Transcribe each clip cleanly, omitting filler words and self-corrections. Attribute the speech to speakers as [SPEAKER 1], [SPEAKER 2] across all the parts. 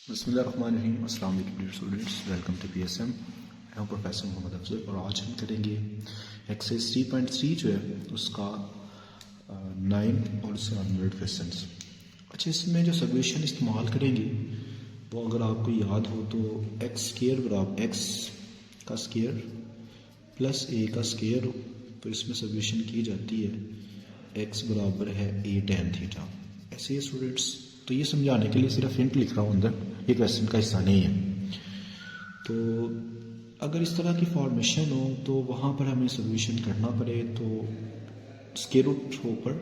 [SPEAKER 1] बिस्मिल्लाहिर्रहमानिर्रहीम। अस्सलाम वालेकुम dear students, welcome to PSM। मैं हूं प्रोफेसर मोहम्मद अफजल और आज हम करेंगे एक्सरसाइज 3.3 जो है उसका 9 और उससे ऑनवर्ड क्वेश्चंस। अच्छा, इसमें जो सोल्यूशन इस्तेमाल करेंगे वो अगर आपको याद हो तो एक्स स्क्वायर बराबर एक्स का स्क्वायर प्लस ए का स्क्वायर हो तो इसमें सोल्यूशन की जाती है एक्स बराबर है ए tan थीटा। ऐसे ही स्टूडेंट्स, तो ये समझाने के लिए सिर्फ हिंट लिख रहा हूँ अंदर, ये क्वेश्चन का हिस्सा नहीं है। तो अगर इस तरह की फॉर्मेशन हो तो वहाँ पर हमें सोल्यूशन करना पड़े तो स्क्वायर रूट हो पर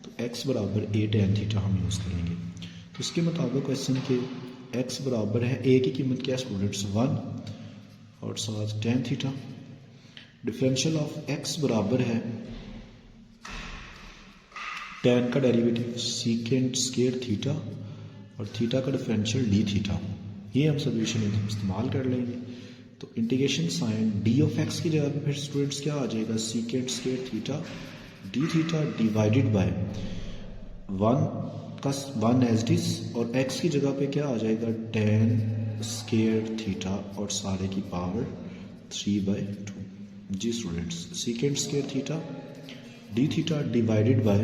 [SPEAKER 1] तो x बराबर ए tan थीटा हम यूज़ करेंगे। तो इसके मुताबिक क्वेश्चन के x बराबर है a की कीमत क्या है स्टूडेंट्स 1 और साथ tan theta. Differential of x बराबर है tan का डेरिवेटिव सीकेंट स्क्वायर थीटा और थीटा का डिफरेंशियल डी थीटा। ये हम सोल्यूशन इस्तेमाल कर लेंगे। तो integration sign d of x की जगह पे फिर स्टूडेंट्स क्या आ जाएगा, secant square theta d theta divided by 1 as it is और एक्स की जगह पे क्या आ जाएगा tan स्क्वायर थीटा और सारे की पावर 3/2। जी students, secant square theta d theta divided by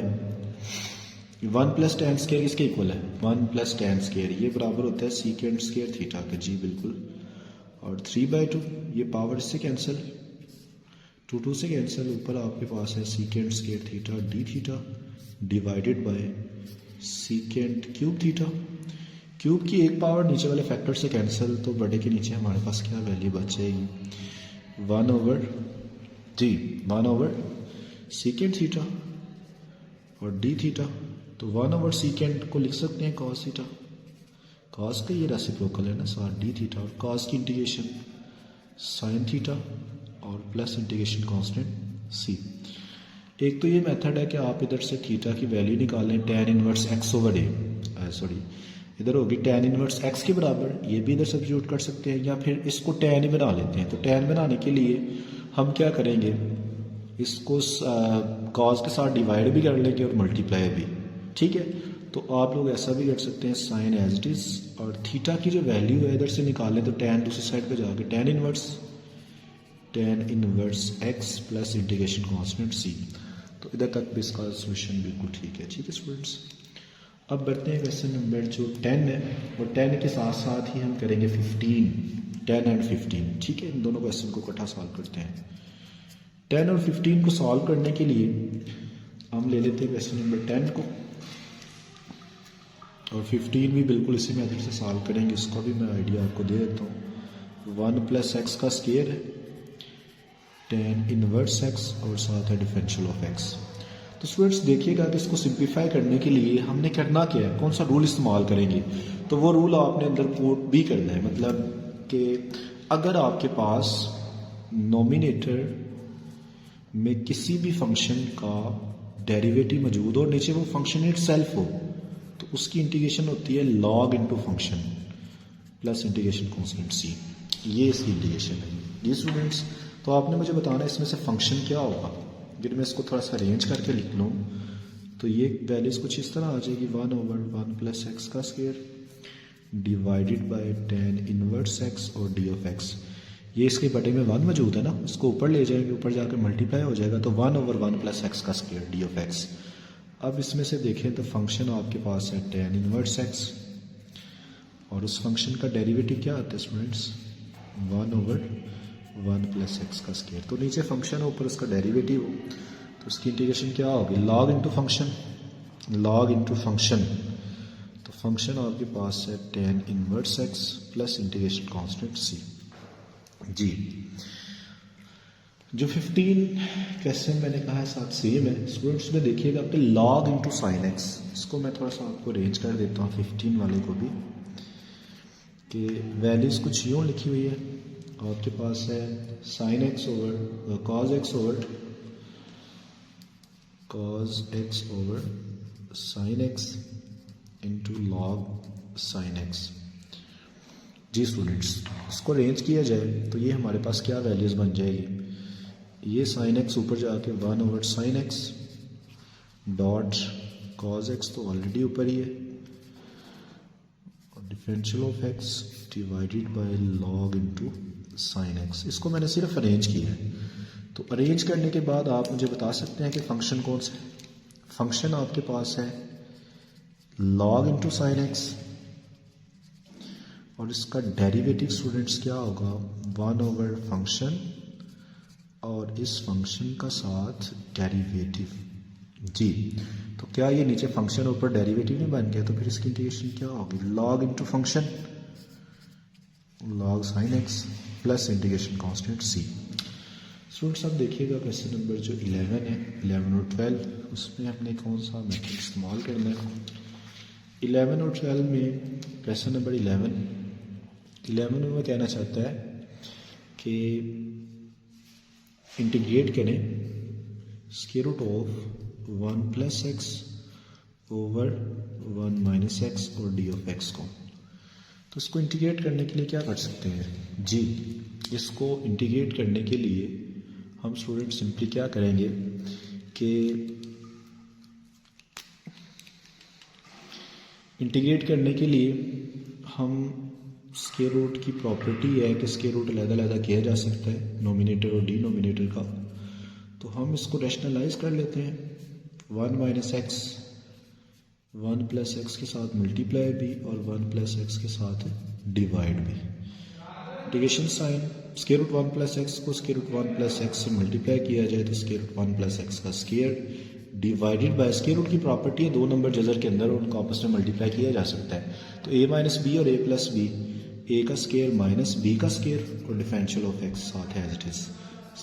[SPEAKER 1] 1 plus tan square इसके इक्वल है 1 प्लस tan स्क्वायर, ये बराबर होता है सीकेंट स्क्वायर थीटा का। जी बिल्कुल, और 3/2 ये पावर इससे कैंसिल 2 से कैंसिल, ऊपर आपके पास है secant square theta d theta divided bye secant cube theta. Cube की एक पावर नीचे वाले फैक्टर से कैंसिल, तो बड़े के नीचे हमारे पास क्या वैल्यू बच जाएगी 1 ओवर सीकेंट थीटा और डी थीटा। तो 1 ओवर सीकेंट को लिख सकते हैं कॉस थीटा, कॉस का ये रेसिप्रोकल है ना साथ डी थीटा, और कॉस की इंटीग्रेशन साइन थीटा और प्लस इंटीग्रेशन कांस्टेंट सी। एक तो ये मेथड है कि आप इधर से थीटा की वैल्यू निकालें tan इनवर्स x ओवर ए, सॉरी इधर होगी tan इनवर्स x के बराबर, ये भी इधर सब्स्टिट्यूट कर सकते हैं या फिर इसको tan ही बना लेते हैं। तो tan बनाने के लिए हम क्या करेंगे, इसको कॉज के साथ डिवाइड भी कर लेंगे और मल्टीप्लाई भी, ठीक है। तो आप लोग ऐसा भी कर सकते हैं साइन एज इट इज और थीटा की जो वैल्यू है इधर से निकालें तो tan दूसरी साइड पे जाके tan inverse x plus integration constant c। तो इधर तक भी इसका सोल्यूशन बिल्कुल ठीक है। ठीक है स्टूडेंट्स, अब बढ़ते हैं क्वेश्चन नंबर जो 10 है, और 10 के साथ साथ ही हम करेंगे 15, 10 एंड 15, ठीक है। इन दोनों क्वेश्चन को इकट्ठा सॉल्व करते हैं। 10 और 15 को सॉल्व करने के लिए हम ले लेते हैं क्वेश्चन नंबर 10 को, और 15 भी बिल्कुल इसी मेथड से सॉल्व करेंगे। इसका भी मैं आइडिया आपको दे देता हूँ। 1 प्लस एक्स का स्क्वायर है tan इनवर्स x और साथ है डिफरेंशियल ऑफ x। तो स्टूडेंट्स देखिएगा कि इसको सिंप्लीफाई करने के लिए हमने करना क्या है, कौन सा रूल इस्तेमाल करेंगे। तो वो रूल आपने अंदर कोट भी करना है, मतलब कि अगर आपके पास नोमिनेटर में किसी भी फंक्शन का डेरिवेटिव मौजूद हो और नीचे वो फंक्शन इटसेल्फ हो तो उसकी इंटीग्रेशन होती है log into function plus integration constant c। ये इसकी इंटीग्रेशन है। ये स्टूडेंट्स, तो आपने मुझे बताना इसमें से फंक्शन क्या होगा। अगर मैं इसको थोड़ा सा अरेंज करके लिख लूँ तो ये वैल्यूज कुछ इस तरह आ जाएगी 1 ओवर 1 प्लस एक्स का square divided bye tan inverse x और d ऑफ x। ये इसके बटे में 1 मौजूद है ना, इसको ऊपर ले जाएंगे, ऊपर जाकर मल्टीप्लाई हो जाएगा तो 1 ओवर 1 प्लस एक्स का स्क्वायर डी ऑफ एक्स। अब इसमें से देखें तो फंक्शन आपके पास है tan इनवर्स x और उस फंक्शन का डेरिवेटिव क्या आता है स्टूडेंट्स 1 ओवर 1 प्लस एक्स का स्क्वायर। तो नीचे फंक्शन हो ऊपर उसका डेरिवेटिव हो तो उसकी इंटीग्रेशन क्या होगी log इनटू फंक्शन। तो फंक्शन आपके पास है tan inverse x plus integration constant c। जी, जो 15 क्वेश्चन मैंने कहा है साथ सेम है स्टूडेंट्स में। देखिएगा आपके log इनटू साइन एक्स, इसको मैं थोड़ा सा आपको अरेंज कर देता हूँ 15 वाले को भी, कि वैल्यूज कुछ यूँ लिखी हुई है। आपके पास है sine x over cos x over sine x into log sine x. जी स्टूडेंट्स, इसको अरेंज किया जाए तो ये हमारे पास क्या वैल्यूज़ बन जाएगी, ये साइन एक्स ऊपर जाके 1 over sine x dot cos x तो ऑलरेडी ऊपर ही है differential of x divided by log into sine x. इसको मैंने सिर्फ अरेंज किया है। तो अरेंज करने के बाद आप मुझे बता सकते हैं कि फंक्शन कौन सा है। फंक्शन आपके पास है लॉग इनटू साइन एक्स और इसका डेरिवेटिव स्टूडेंट्स क्या होगा, 1 ओवर फंक्शन और इस फंक्शन का साथ डेरिवेटिव। जी, तो क्या ये नीचे फंक्शन ऊपर डेरिवेटिव नहीं बन गया, तो फिर इसकी इंटीग्रेशन क्या होगी, log into function log sine x plus integration constant C. Students अब देखिएगा क्वेश्चन नंबर जो 11 है, 11 और 12, उसमें हमने कौन सा मेथड इस्तेमाल करना है। 11 और 12 में क्वेश्चन नंबर 11 में वो कहना चाहता है कि इंटीग्रेट करें square root of 1 plus x over 1 minus x और डी ऑफ एक्स को। तो इसको इंटीग्रेट करने के लिए क्या कर सकते हैं जी, इसको इंटीग्रेट करने के लिए हम स्टूडेंट सिंपली क्या करेंगे कि इंटीग्रेट करने के लिए हम स्क्वायर रूट की प्रॉपर्टी है कि स्क्वायर रूट अलग-अलग किया जा सकता है, नोमिनेटर और डिनोमिनेटर का। तो हम इसको रैशनलाइज कर लेते हैं, 1 माइनस एक्स 1 प्लस एक्स के साथ मल्टीप्लाई भी और 1 प्लस एक्स के साथ डिवाइड भी। Integration sign square root 1 plus x को स्क्वायर रूट 1 प्लस एक्स से मल्टीप्लाई किया जाए तो स्क्वायर रूट 1 प्लस एक्स का square divided by square root की प्रॉपर्टी है, दो नंबर जजर के अंदर उनको आपस में मल्टीप्लाई किया जा सकता है। तो a माइनस बी और a प्लस बी, a का स्क्वायर माइनस b का स्क्वायर और डिफरेंशियल ऑफ x साथ है as it is.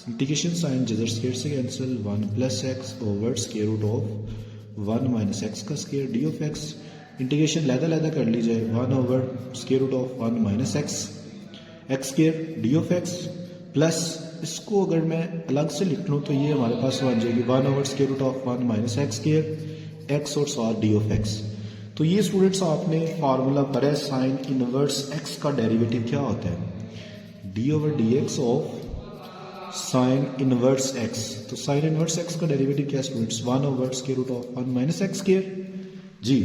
[SPEAKER 1] Integration sine जजर स्क्वायर से cancel, 1 plus x over square root of 1 minus x का square d of x. Integration लहदा कर ली जाए, 1 over square root of 1 minus x x square d of x plus इसको अगर मैं अलग से लिख लूँ तो ये हमारे पास बन जाएगी 1 over square root of 1 minus x square x और साथ डी ऑफ एक्स। तो ये स्टूडेंट्स आपने फार्मूला पढ़ा है, साइन इनवर्स एक्स का डेरिवेटिव क्या होता है, d over d x of sine inverse x. तो साइन इनवर्स एक्स का डेरिवेटिव क्या students, 1 over square root of 1 minus x square जी।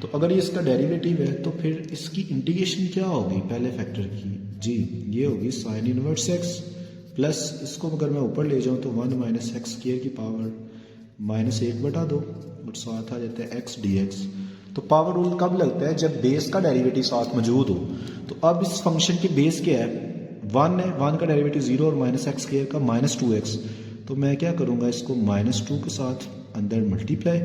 [SPEAKER 1] तो अगर ये इसका डेरिवेटिव है तो फिर इसकी इंटीग्रेशन क्या होगी पहले फैक्टर की जी, ये होगी साइन इनवर्स एक्स प्लस इसको अगर मैं ऊपर ले जाऊं तो 1 माइनस एक्स स्क्वायर की पावर माइनस 1/2 और साथ आ जाता है एक्स डी एक्स। तो पावर रूल कब लगता है, जब बेस का डेरिवेटिव साथ मौजूद हो। तो अब इस फंक्शन की बेस क्या है, 1 है, 1 का डेरिवेटिव 0 और माइनस एक्स स्क्वायर का माइनस 2x। तो मैं क्या करूँगा, इसको माइनस 2 के साथ अंदर मल्टीप्लाई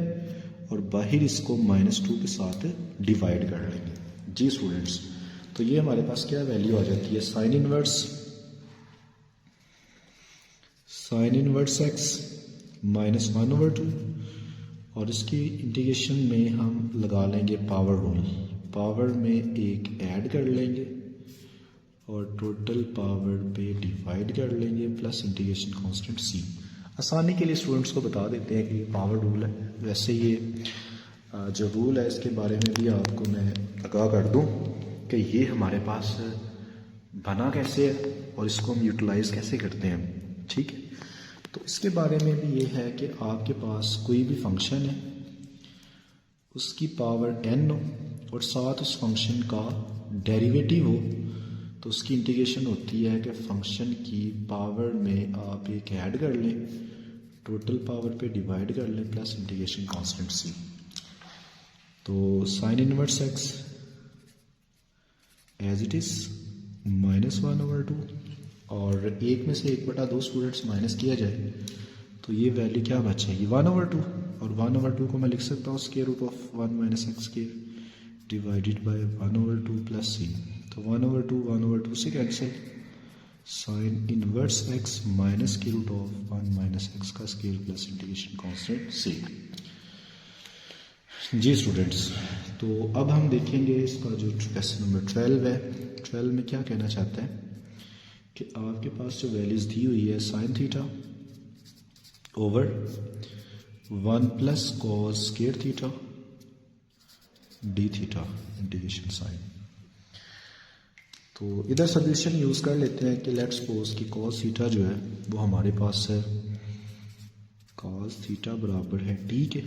[SPEAKER 1] और बाहर इसको माइनस 2 के साथ डिवाइड कर लेंगे जी स्टूडेंट्स। तो ये हमारे पास क्या वैल्यू आ जाती है, sine inverse x minus 1 over 2 और इसकी इंटीग्रेशन में हम लगा लेंगे पावर रूल, पावर में एक ऐड कर लेंगे और टोटल पावर पे डिवाइड कर लेंगे प्लस इंटीग्रेशन कांस्टेंट सी। आसानी के लिए स्टूडेंट्स को बता देते हैं कि ये पावर रूल है। वैसे ये जो रूल है इसके बारे में भी आपको मैं आगाह कर दूं कि ये हमारे पास बना कैसे है और इसको हम यूटिलाइज कैसे करते हैं, ठीक है। तो इसके बारे में भी ये है कि आपके पास कोई भी फंक्शन है, उसकी पावर n हो और साथ उस फंक्शन का डेरिवेटिव हो, तो उसकी इंटीग्रेशन होती है कि फंक्शन की पावर में आप एक ऐड कर लें, टोटल पावर पे डिवाइड कर लें प्लस इंटीग्रेशन कांस्टेंट सी। तो sine inverse x as it is minus 1 over 2 और एक में से 1/2 स्टूडेंट्स माइनस किया जाए तो ये वैल्यू क्या बचेगी, 1 ओवर 2 और 1 ओवर 2 को मैं लिख सकता हूँ square root of 1 minus x square divided by 1 over 2 plus C. तो 1 ओवर 2 से cancel, sine inverse x minus square root of 1 minus x का square plus integration constant C जी स्टूडेंट्स। तो अब हम देखेंगे इसका जो क्वेश्चन नंबर 12 है। 12 में क्या कहना चाहता है कि आपके पास जो वैल्यूज दी हुई है, sine theta over 1 plus cos square theta d theta integration sign. तो इधर सोल्यूशन यूज कर लेते हैं कि लेट्स सपोज कि कॉस थीटा जो है वो हमारे पास है, कॉस थीटा बराबर है टी के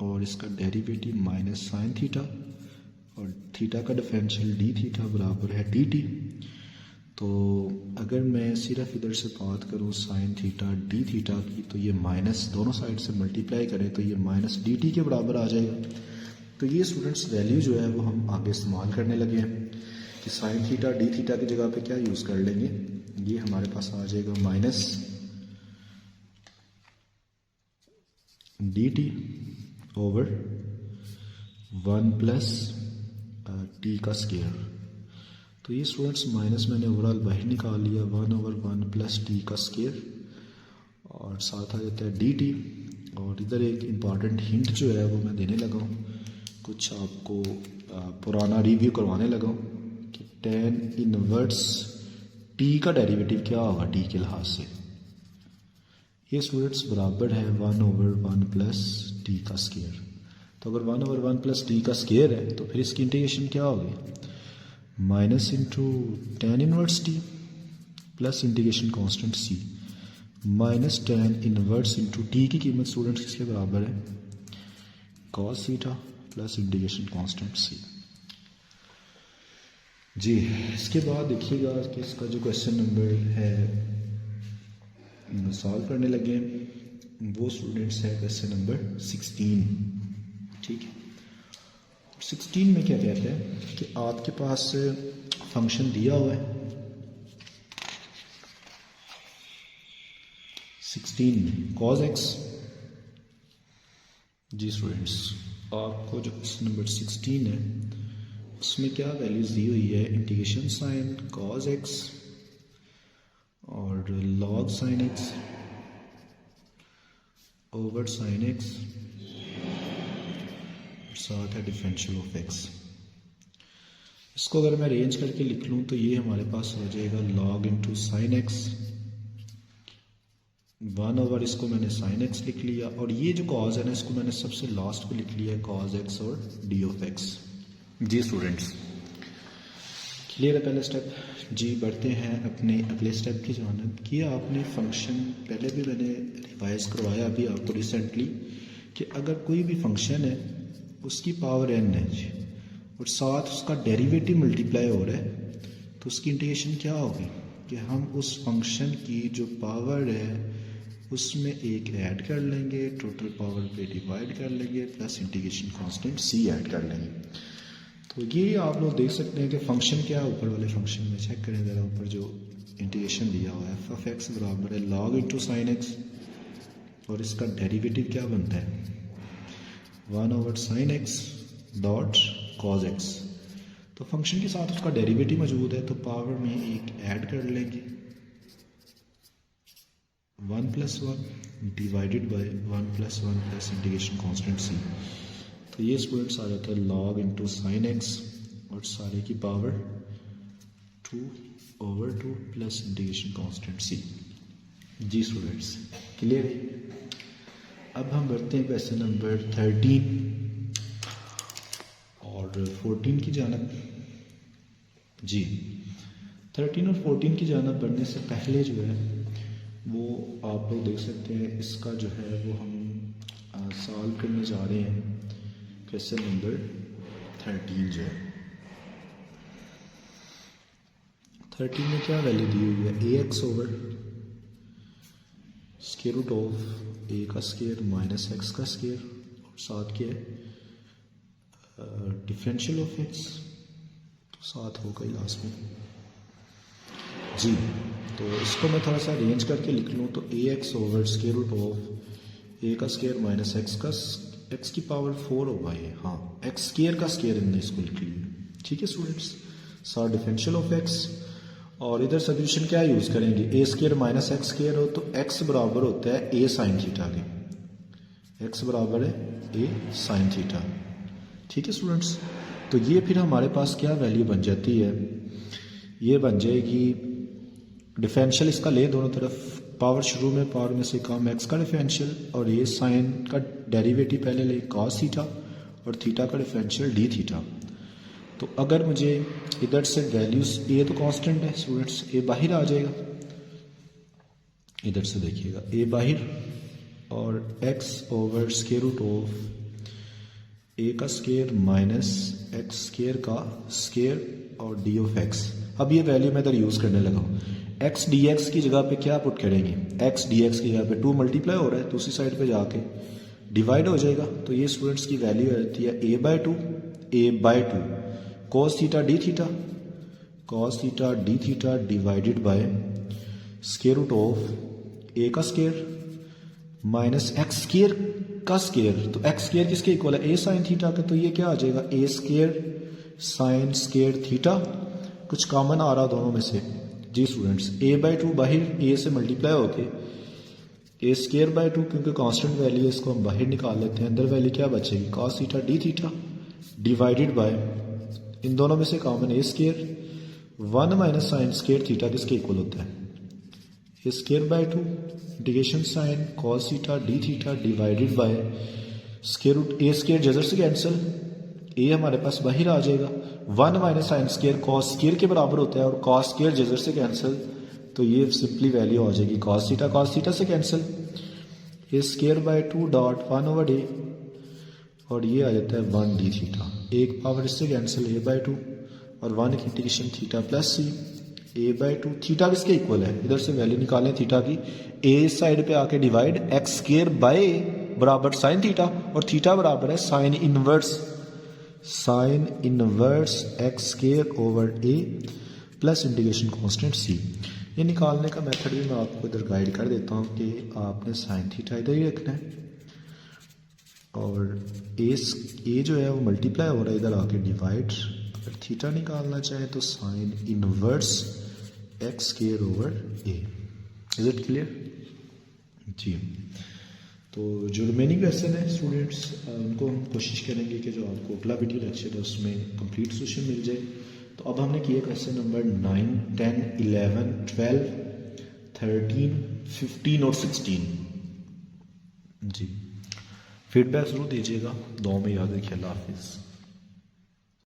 [SPEAKER 1] और इसका डेरिवेटिव माइनस साइन थीटा और थीटा का डिफरेंशियल डी थीटा बराबर है डी टी। तो अगर मैं सिर्फ इधर से बात करूँ साइन थीटा डी थीटा की, तो ये माइनस दोनों साइड से मल्टीप्लाई करें तो ये माइनस डी टी के बराबर आ जाएगा। तो ये स्टूडेंट्स वैल्यू जो है वो हम आगे इस्तेमाल करने लगे हैं कि साइन थीटा डी थीटा की जगह पे क्या यूज़ कर लेंगे, ये हमारे पास आ जाएगा minus D T over 1 plus T का स्केयर। तो ये स्टूडेंट्स माइनस मैंने ओवरऑल बाहर निकाल लिया 1 ओवर 1 प्लस टी का स्केयर और साथ आ जाता है डी टी। और इधर एक इम्पॉर्टेंट हिंट जो है वो मैं देने लगा हूँ, कुछ आपको पुराना रिव्यू करवाने लगा हूँ कि tan इनवर्स टी का डेरिवेटिव क्या होगा टी के लिहाज से। ये स्टूडेंट्स बराबर है 1 ओवर 1 प्लस टी का स्केयर। तो अगर 1 ओवर 1 प्लस टी का स्केयर है तो फिर इसकी इंटीग्रेशन क्या होगी, minus into tan inverse T plus integration constant C minus tan inverse into T की कीमत स्टूडेंट्स किसके बराबर है, cos theta plus integration constant C. जी इसके बाद देखिएगा कि इसका जो क्वेश्चन नंबर है सॉल्व करने लगे वो स्टूडेंट्स है क्वेश्चन नंबर 16। ठीक है, 16 में क्या कहते हैं कि आपके पास फंक्शन दिया हुआ है 16 में cos x। जी स्टूडेंट्स आपको जो क्वेश्चन नंबर 16 है उसमें क्या वैल्यूज दी हुई है, इंटीग्रेशन साइन cos x और log sin x over sin x साथ है डिफरेंशियल ऑफ x। इसको अगर मैं अरेंज करके लिख लूँ तो ये हमारे पास हो जाएगा log into sine x 1 over, इसको मैंने sin x लिख लिया और ये जो cos है ना इसको मैंने सबसे लास्ट पे लिख लिया है cos x और d ऑफ x। जी स्टूडेंट्स क्लियर है पहला स्टेप। जी बढ़ते हैं अपने अगले स्टेप की जानिब कि आपने फंक्शन पहले भी मैंने रिवाइज करवाया अभी आपको रिसेंटली कि अगर कोई भी फंक्शन है उसकी पावर n है जी और साथ उसका डेरिवेटिव मल्टीप्लाई हो रहा है तो उसकी इंटीग्रेशन क्या होगी कि हम उस फंक्शन की जो पावर है उसमें एक ऐड कर लेंगे, टोटल पावर पे डिवाइड कर लेंगे प्लस इंटीग्रेशन कांस्टेंट सी ऐड कर लेंगे। तो ये आप लोग देख सकते हैं कि फंक्शन क्या है ऊपर वाले फंक्शन में, चेक करें ज़रा ऊपर जो इंटीग्रेशन दिया हुआ है एफ ऑफ एक्स बराबर है log इंटू साइन एक्स और इसका डेरिवेटिव क्या बनता है 1 over sine x dot cos x. तो फंक्शन के साथ उसका डेरिवेटिव मौजूद है तो पावर में एक ऐड कर लेंगे 1 plus 1 divided by 1 plus 1 plus integration constant सी। तो ये स्टूडेंट्स आ जाता है log इंटू साइन एक्स और सारे की power 2 over 2 plus integration constant C. जी स्टूडेंट्स क्लियर है। अब हम बढ़ते हैं क्वेश्चन नंबर 13 और 14 की जानब। जी 13 और 14 की जानब बढ़ने से पहले जो है वो आप लोग देख सकते हैं इसका जो है वो हम सॉल्व करने जा रहे हैं क्वेश्चन नंबर 13 जो है 13 में क्या वैल्यू दी हुई है A x over square root of A का स्क्वायर माइनस एक्स का स्क्वायर और साथ क्या है डिफरेंशियल ऑफ एक्स तो साथ होगा ही लास्ट में। जी तो इसको मैं थोड़ा सा अरेंज करके लिख लूँ तो A x over square root of A का स्क्वायर माइनस एक्स का एक्स की पावर 4 होगा ये, हाँ एक्स स्क्वायर का स्क्वायर हमने इसको लिख लिया। ठीक है स्टूडेंट्स साथ डिफरेंशियल ऑफ एक्स और इधर सब्स्टिट्यूशन क्या यूज़ करेंगे ए स्क्वायर माइनस एक्स स्क्वायर हो तो एक्स बराबर होता है ए साइन थीटा के, एक्स बराबर है ए साइन थीटा। ठीक है स्टूडेंट्स तो ये फिर हमारे पास क्या वैल्यू बन जाती है, ये बन जाएगी डिफरेंशियल इसका ले दोनों तरफ पावर शुरू में पावर में से कम एक्स का डिफरेंशियल और ये साइन का डेरिवेटिव पहले ले cos थीटा और थीटा का डिफरेंशियल डी थीटा। तो अगर मुझे इधर से वैल्यूज ए तो कांस्टेंट है स्टूडेंट्स ए बाहर आ जाएगा, इधर से देखिएगा ए बाहर और x over square root of A का स्केयर माइनस एक्स स्केयर का स्केयर और डी ऑफ एक्स। अब ये वैल्यू मैं इधर यूज़ करने लगा हूँ। एक्स डी एक्स की जगह पे क्या पुट करेंगे, एक्स डी एक्स की जगह पे 2 मल्टीप्लाई हो रहा है, दूसरी साइड पे जाके डिवाइड हो जाएगा। तो ये स्टूडेंट्स की वैल्यू आ जाती है A by two cos theta d theta, cos theta d theta divided by square root of A का स्केयर माइनस एक्स स्केयर का स्केयर। तो एक्स स्केयर किसके इक्वल है, ए साइन थीटा के। तो ये क्या आ जाएगा, ए स्केयर साइन स्केयर थीटा। कुछ कॉमन आ रहा दोनों में से जी स्टूडेंट्स। ए बाई टू बाहर ए से मल्टीप्लाई होके ए स्केयर बाय टू, क्योंकि कांस्टेंट वैल्यू है इसको हम बाहर निकाल लेते हैं। अंदर वैल्यू क्या बचेगी, cos theta d theta divided by इन दोनों में से common A square 1 minus sine square theta किसके इक्वल होता है, A square by two integration sine cos theta d theta divided by square root A square जजर से कैंसिल, ए हमारे पास बाहर आ जाएगा। 1 minus sine square cos square के बराबर होता है और कॉस स्केयर जजर से कैंसिल, तो ये सिंपली वैल्यू आ जाएगी कॉस थीटा से cancel, A square by two dot 1 over A और ये आ जाता है 1 डी थीटा। एक पावर इससे कैंसिल, ए बाय टू और 1 की integration theta plus C, A by two theta किसके इक्वल है, इधर से वैल्यू निकालें थीटा की, ए साइड पे आके डिवाइड एक्स स्केयर बाय बराबर साइन थीटा और थीटा बराबर है sine inverse x square over A plus integration constant C. ये निकालने का मेथड भी मैं आपको इधर गाइड कर देता हूँ कि आपने साइन थीटा इधर ही रखना है और ए जो है वो मल्टीप्लाई हो रहा है इधर आके डिवाइड। अगर थीटा निकालना चाहे तो sine inverse x square over A. Is it clear जी। तो जो रिमेनिंग लेसन है स्टूडेंट्स उनको हम कोशिश करेंगे कि जो आपको अगला वीडियो लेक्चर है उसमें कंप्लीट सोल्यूशन मिल जाए। तो अब हमने किए क्वेश्चन नंबर 9, 10, 11, 12, 13, 15 और 16 जी। फीडबैक ज़रूर दीजिएगा। दुआ में याद रखिए। अल्लाह हाफिज़।